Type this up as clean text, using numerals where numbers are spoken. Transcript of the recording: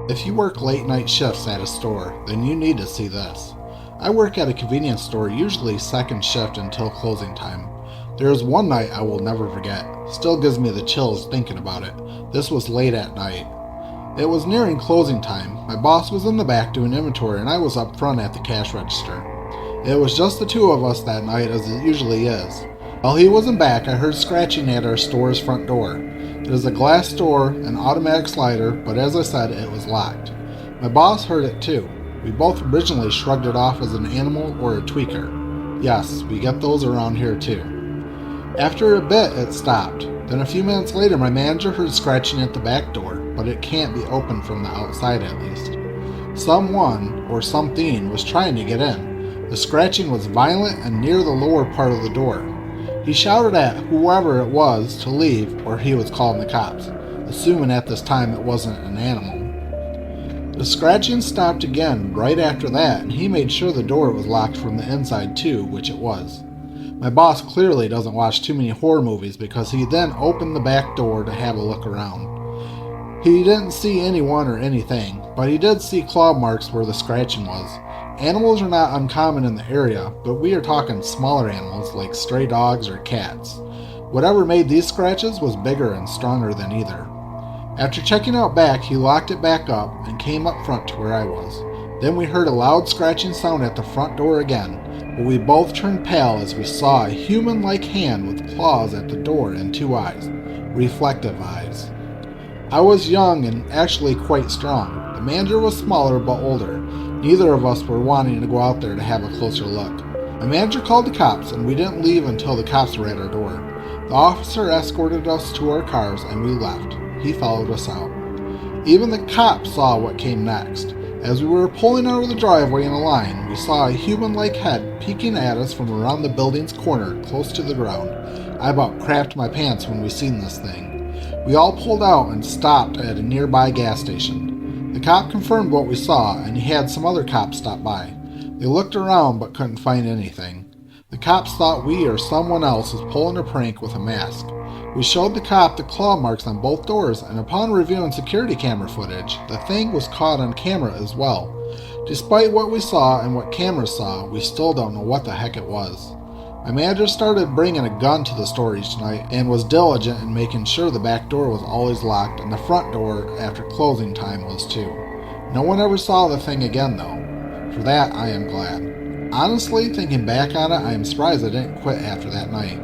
If you work late night shifts at a store, then you need to see this. I work at a convenience store, usually second shift until closing time. There is one night I will never forget. Still gives me the chills thinking about it. This was late at night. It was nearing closing time. My boss was in the back doing inventory and I was up front at the cash register. It was just the two of us that night, as it usually is. While he was in back, I heard scratching at our store's front door. It is a glass door, an automatic slider, but as I said, it was locked. My boss heard it too. We both originally shrugged it off as an animal or a tweaker. Yes, we get those around here too. After a bit, it stopped. Then a few minutes later, my manager heard scratching at the back door, but it can't be opened from the outside at least. Someone, or something, was trying to get in. The scratching was violent and near the lower part of the door. He shouted at whoever it was to leave or he was calling the cops, assuming at this time it wasn't an animal. The scratching stopped again right after that, and he made sure the door was locked from the inside too, which it was. My boss clearly doesn't watch too many horror movies because he then opened the back door to have a look around. He didn't see anyone or anything, but he did see claw marks where the scratching was. Animals are not uncommon in the area, but we are talking smaller animals like stray dogs or cats. Whatever made these scratches was bigger and stronger than either. After checking out back, he locked it back up and came up front to where I was. Then we heard a loud scratching sound at the front door again, but we both turned pale as we saw a human-like hand with claws at the door and two eyes, reflective eyes. I was young and actually quite strong. The manager was smaller but older. Neither of us were wanting to go out there to have a closer look. My manager called the cops, and we didn't leave until the cops were at our door. The officer escorted us to our cars, and we left. He followed us out. Even the cops saw what came next. As we were pulling out of the driveway in a line, we saw a human-like head peeking at us from around the building's corner, close to the ground. I about crapped my pants when we seen this thing. We all pulled out and stopped at a nearby gas station. The cop confirmed what we saw, and he had some other cops stop by. They looked around but couldn't find anything. The cops thought we or someone else was pulling a prank with a mask. We showed the cop the claw marks on both doors, and upon reviewing security camera footage, the thing was caught on camera as well. Despite what we saw and what cameras saw, we still don't know what the heck it was. My manager started bringing a gun to the store each night and was diligent in making sure the back door was always locked and the front door after closing time was too. No one ever saw the thing again though. For that I am glad. Honestly, thinking back on it, I am surprised I didn't quit after that night.